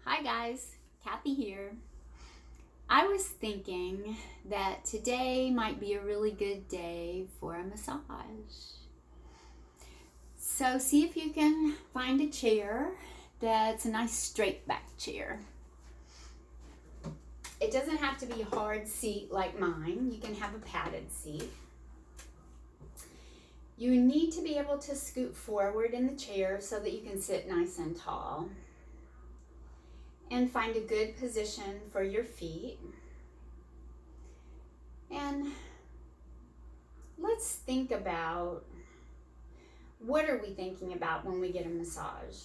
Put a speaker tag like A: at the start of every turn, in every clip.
A: Hi guys, Kathy here. I was thinking that today might be a really good day for a massage. So see if you can find a chair that's a nice straight back chair. It doesn't have to be a hard seat like mine. You can have a padded seat. You need to be able to scoot forward in the chair so that you can sit nice and tall. And find a good position for your feet. And let's think about, what are we thinking about when we get a massage?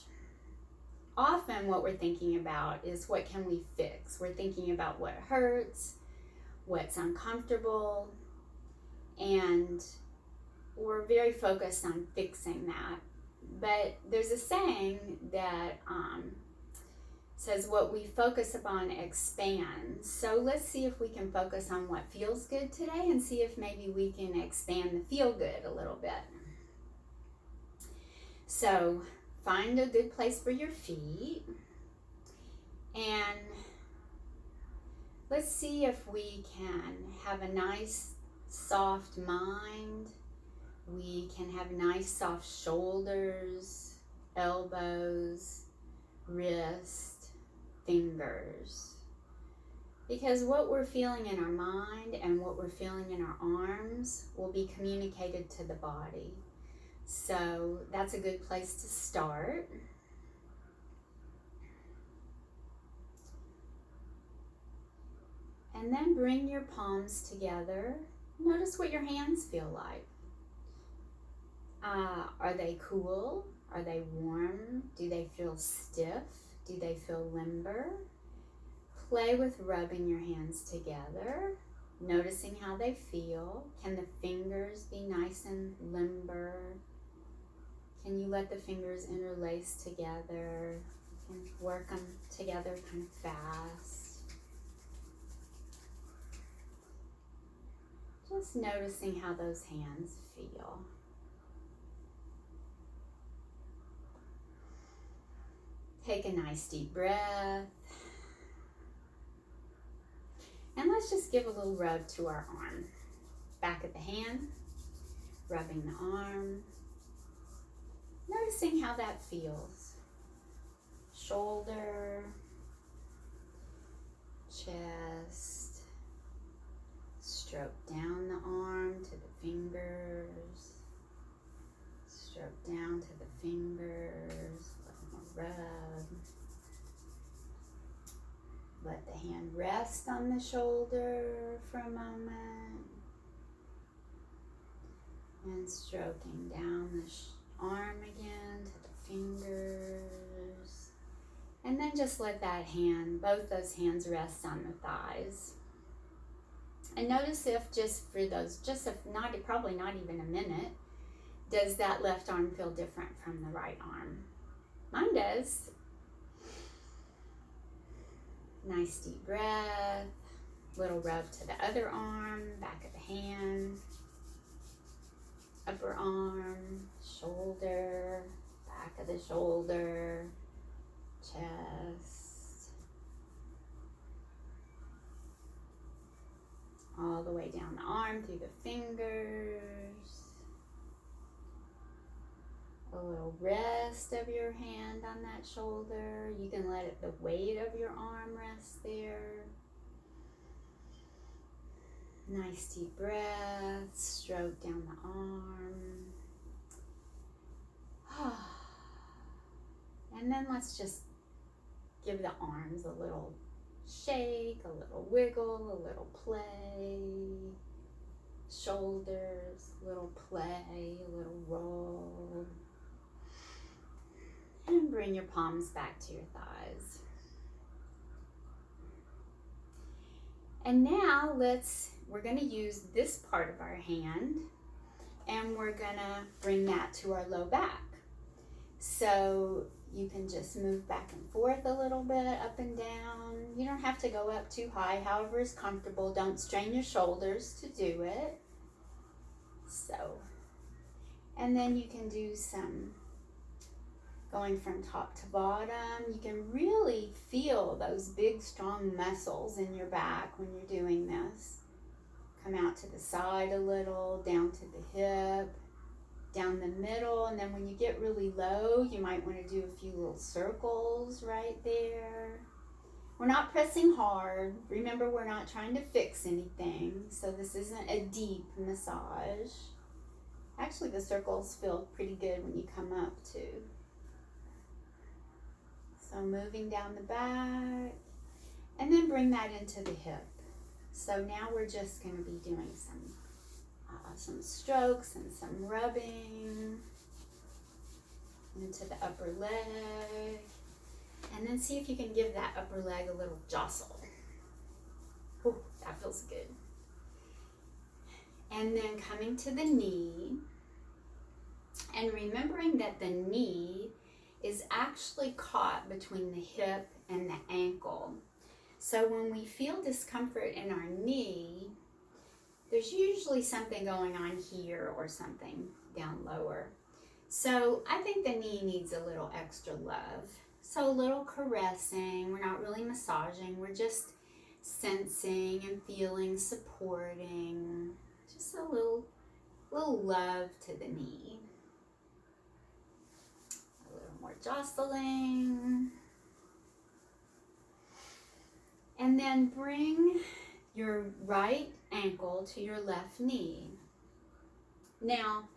A: Often what we're thinking about is what can we fix? We're thinking about what hurts, what's uncomfortable, and we're very focused on fixing that. But there's a saying that says what we focus upon expands. So let's see if we can focus on what feels good today and see if maybe we can expand the feel good a little bit. So find a good place for your feet and let's see if we can have a nice soft mind. We can have nice soft shoulders, elbows, wrists, fingers. Because what we're feeling in our mind and what we're feeling in our arms will be communicated to the body. So that's a good place to start. And then bring your palms together. Notice what your hands feel like. Are they cool? Are they warm? Do they feel stiff? Do they feel limber? Play with rubbing your hands together, noticing how they feel. Can the fingers be nice and limber? Can you let the fingers interlace together? You can work them together kind of fast. Just noticing how those hands feel. Take a nice deep breath. And let's just give a little rub to our arm. Back of the hand, rubbing the arm. Noticing how that feels. Shoulder, chest, stroke down the arm to the fingers, stroke down to the fingers, a little more rub. Let the hand rest on the shoulder for a moment. And stroking down the arm again to the fingers. And then just let that hand, both those hands rest on the thighs. And notice if just for those, probably not even a minute, does that left arm feel different from the right arm? Mine does. Nice deep breath, little rub to the other arm, back of the hand, upper arm, shoulder, back of the shoulder, chest, all the way down the arm through the fingers. A little rest of your hand on that shoulder. You can let the weight of your arm rest there. Nice deep breath. Stroke down the arm. And then let's just give the arms a little shake, a little wiggle, a little play. Shoulders, a little play, a little roll. And bring your palms back to your thighs. And now we're going to use this part of our hand and we're going to bring that to our low back. So you can just move back and forth a little bit, up and down. You don't have to go up too high, however is comfortable. Don't strain your shoulders to do it. So, and then you can do some going from top to bottom. You can really feel feel those big, strong muscles in your back when you're doing this. Come out to the side a little, down to the hip, down the middle, and then when you get really low, you might want to do a few little circles right there. We're not pressing hard. Remember, we're not trying to fix anything, so this isn't a deep massage. Actually, the circles feel pretty good when you come up too. So moving down the back, and then bring that into the hip. So now we're just going to be doing some strokes and some rubbing into the upper leg. And then see if you can give that upper leg a little jostle. Ooh, that feels good. And then coming to the knee. And remembering that the knee is actually caught between the hip and the ankle. So when we feel discomfort in our knee, there's usually something going on here or something down lower. So I think the knee needs a little extra love. So a little caressing. We're not really massaging. We're just sensing and feeling, supporting. Just a little love to the knee. A little more jostling. And then bring your right ankle to your left knee. Now,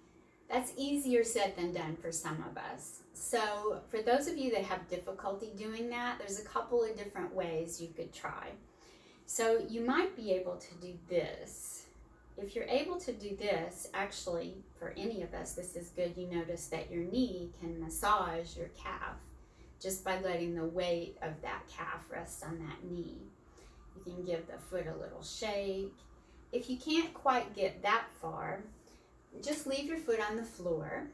A: that's easier said than done for some of us. So for those of you that have difficulty doing that, there's a couple of different ways you could try. So you might be able to do this. If you're able to do this, actually, for any of us, this is good. You notice that your knee can massage your calf just by letting the weight of that calf rest on that knee. You can give the foot a little shake. If you can't quite get that far, just leave your foot on the floor.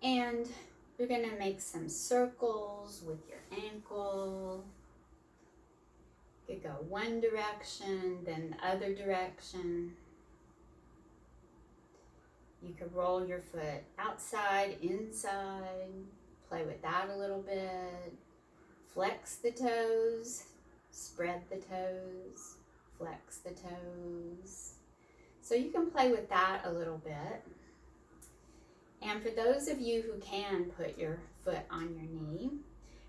A: And you're going to make some circles with your ankle. You could go one direction, then the other direction. You could roll your foot outside, inside, play with that a little bit. Flex the toes, spread the toes, flex the toes. So you can play with that a little bit. And for those of you who can put your foot on your knee,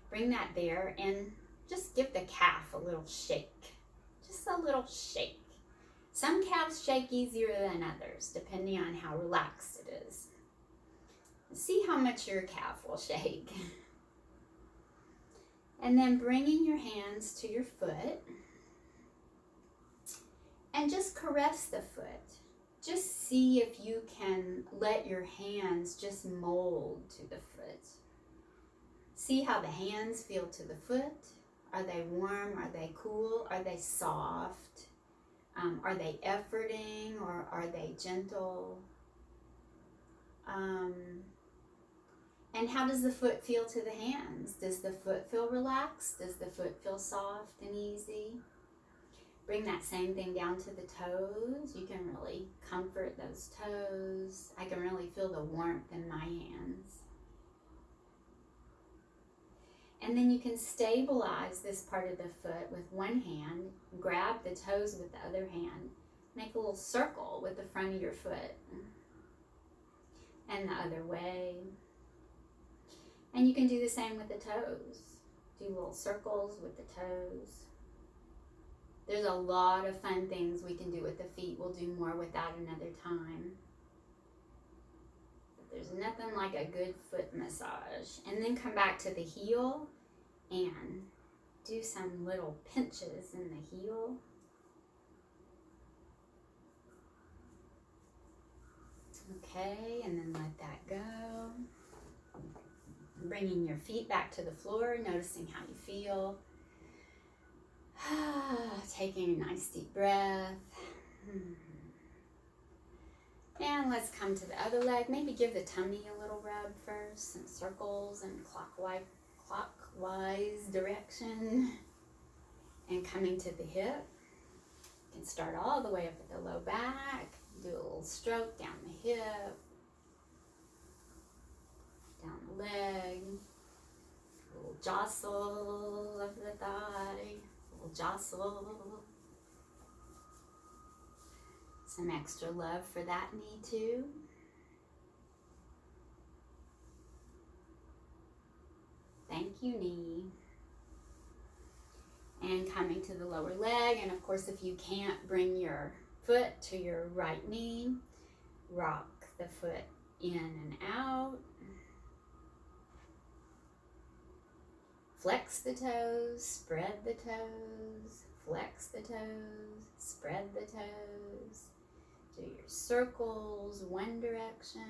A: bring that there and just give the calf a little shake. Just a little shake. Some calves shake easier than others, depending on how relaxed it is. See how much your calf will shake. And then bringing your hands to your foot and just caress the foot. Just see if you can let your hands just mold to the foot. See how the hands feel to the foot. Are they warm? Are they cool? Are they soft? Are they efforting or are they gentle? And how does the foot feel to the hands? Does the foot feel relaxed? Does the foot feel soft and easy? Bring that same thing down to the toes. You can really comfort those toes. I can really feel the warmth in my hands. And then you can stabilize this part of the foot with one hand. Grab the toes with the other hand. Make a little circle with the front of your foot. And the other way. And you can do the same with the toes. Do little circles with the toes. There's a lot of fun things we can do with the feet. We'll do more with that another time. But there's nothing like a good foot massage. And then come back to the heel and do some little pinches in the heel. Okay, and then let that go. Bringing your feet back to the floor, noticing how you feel. Taking a nice deep breath. And let's come to the other leg. Maybe give the tummy a little rub first. Some circles in clockwise direction. And coming to the hip. You can start all the way up at the low back. Do a little stroke down the hip. Down the leg. A little jostle of the thigh, a little jostle. Some extra love for that knee too. Thank you, knee. And coming to the lower leg, and of course if you can't bring your foot to your right knee, rock the foot in and out. Flex the toes, spread the toes, flex the toes, spread the toes. Do your circles one direction,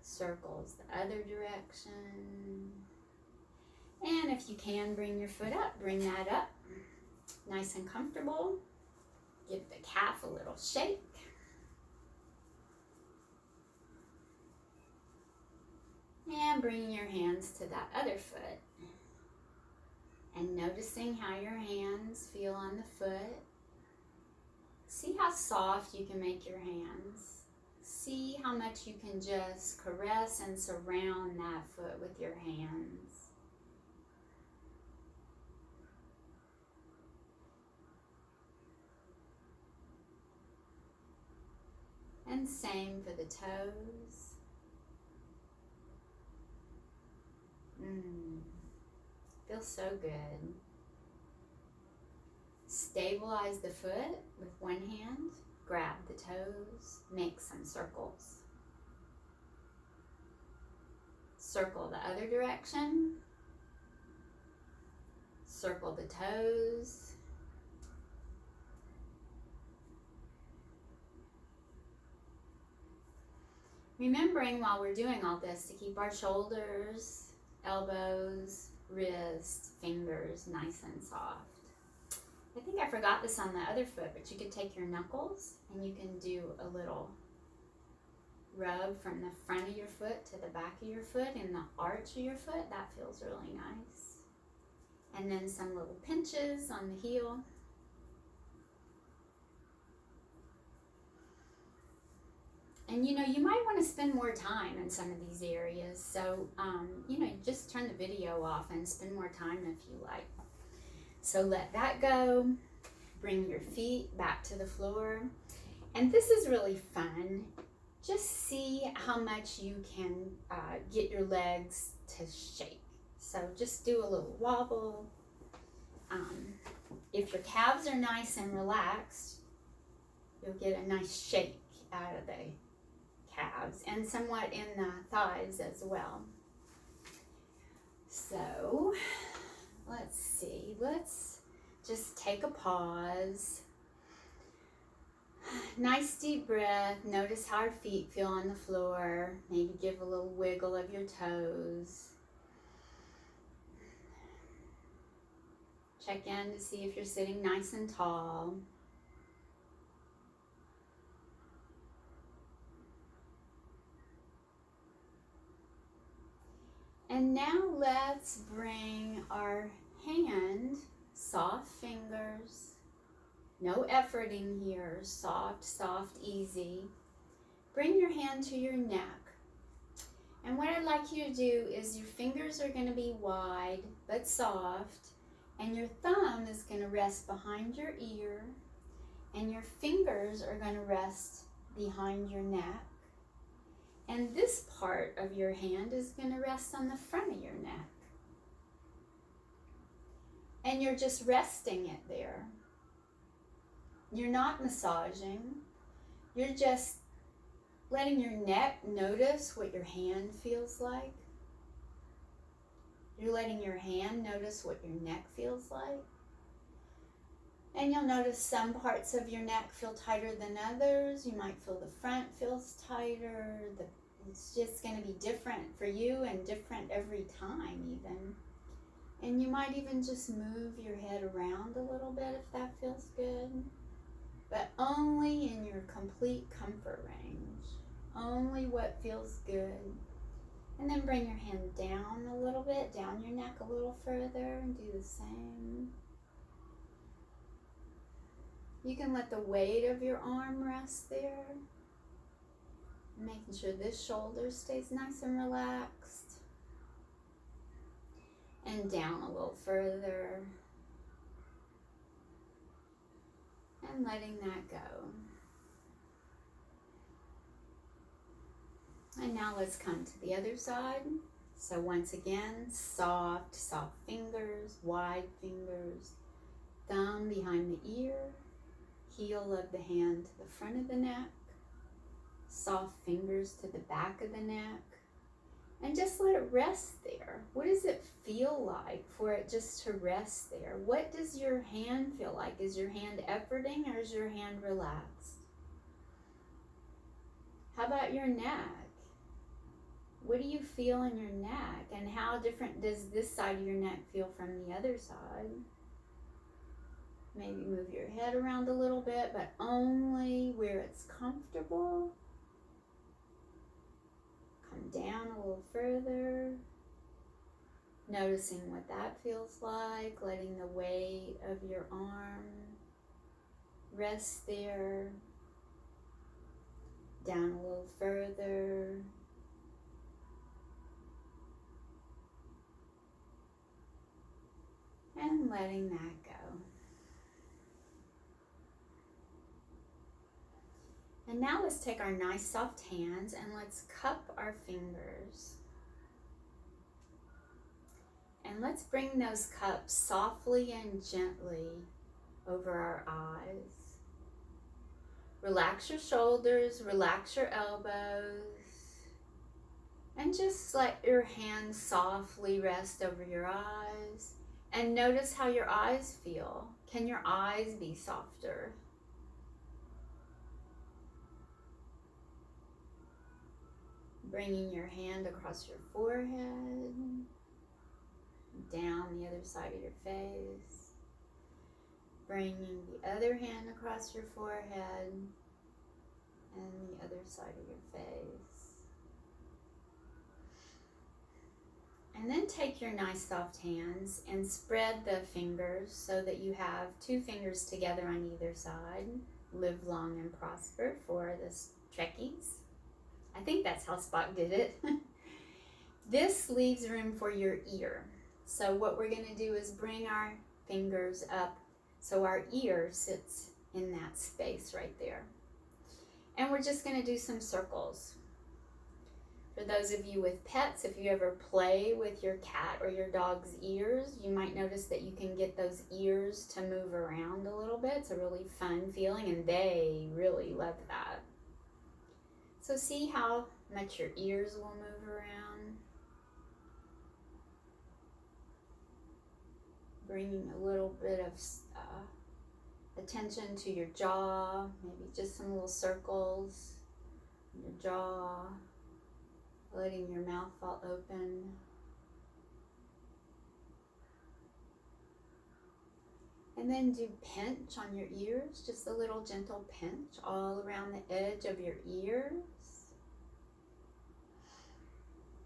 A: circles the other direction. And if you can bring your foot up, bring that up. Nice and comfortable. Give the calf a little shake. And bring your hands to that other foot. And noticing how your hands feel on the foot. See how soft you can make your hands. See how much you can just caress and surround that foot with your hands. And same for the toes. Feels so good. Stabilize the foot with one hand. Grab the toes. Make some circles. Circle the other direction. Circle the toes. Remembering while we're doing all this to keep our shoulders, elbows, wrists, fingers nice and soft. I think I forgot this on the other foot, but you could take your knuckles and you can do a little rub from the front of your foot to the back of your foot and the arch of your foot. That feels really nice. And then some little pinches on the heel. And you know, you might want to spend more time in some of these areas. So, you know, just turn the video off and spend more time if you like. So let that go. Bring your feet back to the floor. And this is really fun. Just see how much you can get your legs to shake. So just do a little wobble. If your calves are nice and relaxed, you'll get a nice shake out of the calves and somewhat in the thighs as well. So let's see, let's just take a pause. Nice deep breath. Notice how our feet feel on the floor. Maybe give a little wiggle of your toes. Check in to see if you're sitting nice and tall. And now let's bring our hand, soft fingers, no efforting here, soft, soft, easy. Bring your hand to your neck. And what I'd like you to do is your fingers are going to be wide but soft, and your thumb is going to rest behind your ear, and your fingers are going to rest behind your neck. And this part of your hand is going to rest on the front of your neck. And you're just resting it there. You're not massaging. You're just letting your neck notice what your hand feels like. You're letting your hand notice what your neck feels like. And you'll notice some parts of your neck feel tighter than others. You might feel the front feels tighter. It's just going to be different for you and different every time even. And you might even just move your head around a little bit if that feels good. But only in your complete comfort range. Only what feels good. And then bring your hand down a little bit, down your neck a little further, and do the same. You can let the weight of your arm rest there. Making sure this shoulder stays nice and relaxed. and down a little further, and letting that go. And now let's come to the other side. So once again, soft fingers, wide fingers, thumb behind the ear, heel of the hand to the front of the neck, soft fingers to the back of the neck, and just let it rest there. What does it feel like for it just to rest there? What does your hand feel like? Is your hand efforting or is your hand relaxed? How about your neck? What do you feel in your neck? And how different does this side of your neck feel from the other side? Maybe move your head around a little bit, but only where it's comfortable. Come down a little further. Noticing what that feels like, letting the weight of your arm rest there. Down a little further. And letting that go. And now let's take our nice soft hands and let's cup our fingers. And let's bring those cups softly and gently over our eyes. Relax your shoulders, relax your elbows, and just let your hands softly rest over your eyes. And notice how your eyes feel. Can your eyes be softer? Bringing your hand across your forehead, down the other side of your face. Bringing the other hand across your forehead and the other side of your face. And then take your nice soft hands and spread the fingers so that you have two fingers together on either side. Live long and prosper for the Trekkies. I think that's how Spock did it. This leaves room for your ear. So what we're going to do is bring our fingers up so our ear sits in that space right there. And we're just going to do some circles. For those of you with pets, if you ever play with your cat or your dog's ears, you might notice that you can get those ears to move around a little bit. It's a really fun feeling, and they really love that. So see how much your ears will move around. Bringing a little bit of attention to your jaw, maybe just some little circles in your jaw. Letting your mouth fall open. And then do pinch on your ears, just a little gentle pinch all around the edge of your ears.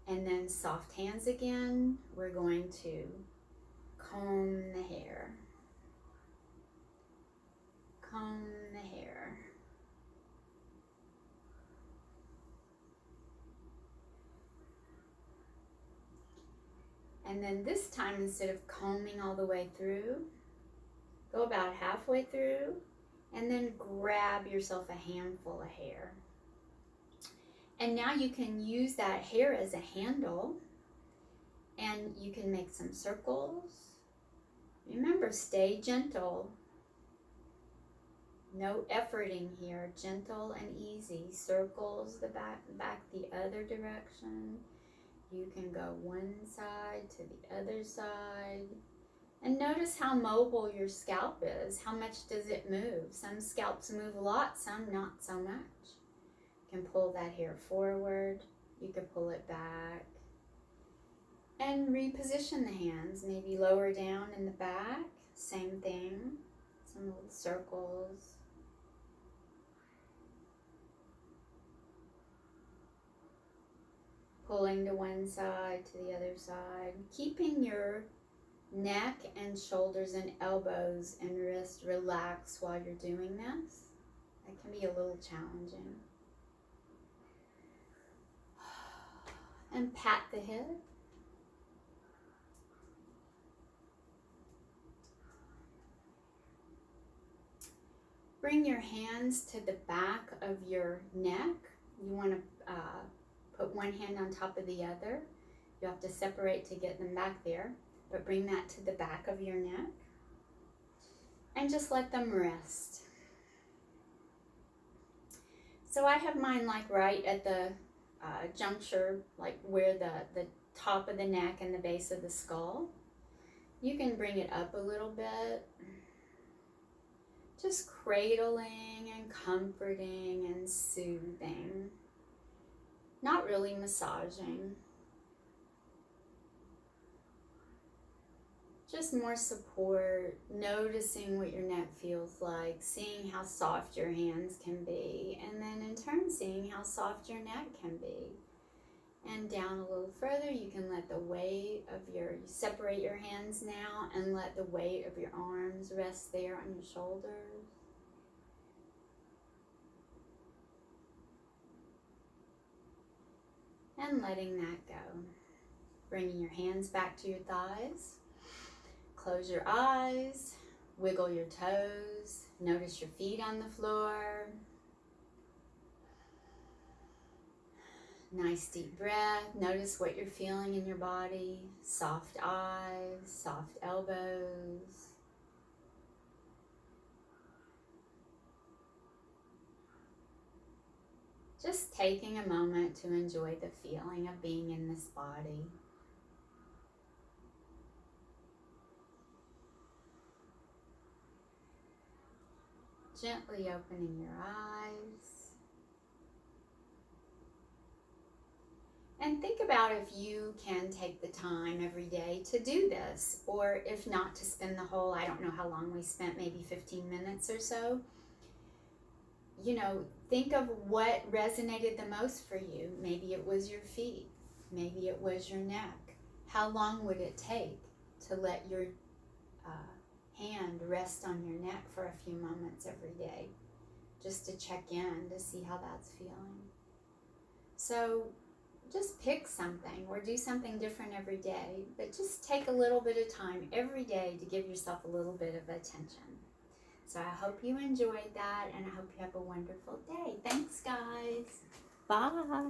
A: And then soft hands again. We're going to comb the hair. Comb the hair. And then this time, instead of combing all the way through, go about halfway through and then grab yourself a handful of hair. And now you can use that hair as a handle and you can make some circles. Remember, stay gentle. No efforting here, gentle and easy. Circles the back the other direction. You can go one side to the other side. And notice how mobile your scalp is. How much does it move? Some scalps move a lot, some not so much. You can pull that hair forward. You can pull it back. And reposition the hands. Maybe lower down in the back. Same thing. Some little circles. Pulling to one side, to the other side. Keeping your neck and shoulders and elbows and wrists relaxed while you're doing this. That can be a little challenging. And pat the head. Bring your hands to the back of your neck. You want to put one hand on top of the other. You have to separate to get them back there, but bring that to the back of your neck and just let them rest. So I have mine like right at the juncture, like where the top of the neck and the base of the skull. You can bring it up a little bit, just cradling and comforting and soothing, not really massaging. Just more support, noticing what your neck feels like, seeing how soft your hands can be, and then in turn seeing how soft your neck can be. And down a little further, you can let the weight of you separate your hands now and let the weight of your arms rest there on your shoulders. And letting that go. Bringing your hands back to your thighs. Close your eyes, wiggle your toes, notice your feet on the floor. Nice deep breath. Notice what you're feeling in your body. Soft eyes, soft elbows. Just taking a moment to enjoy the feeling of being in this body. Gently opening your eyes. And think about if you can take the time every day to do this, or if not, to spend the whole, I don't know how long we spent, maybe 15 minutes or so. You know, think of what resonated the most for you. Maybe it was your feet. Maybe it was your neck. How long would it take to let your hand rest on your neck for a few moments every day, just to check in to see how that's feeling? So just pick something or do something different every day, but just take a little bit of time every day to give yourself a little bit of attention. So I hope you enjoyed that, and I hope you have a wonderful day. Thanks, guys. Bye.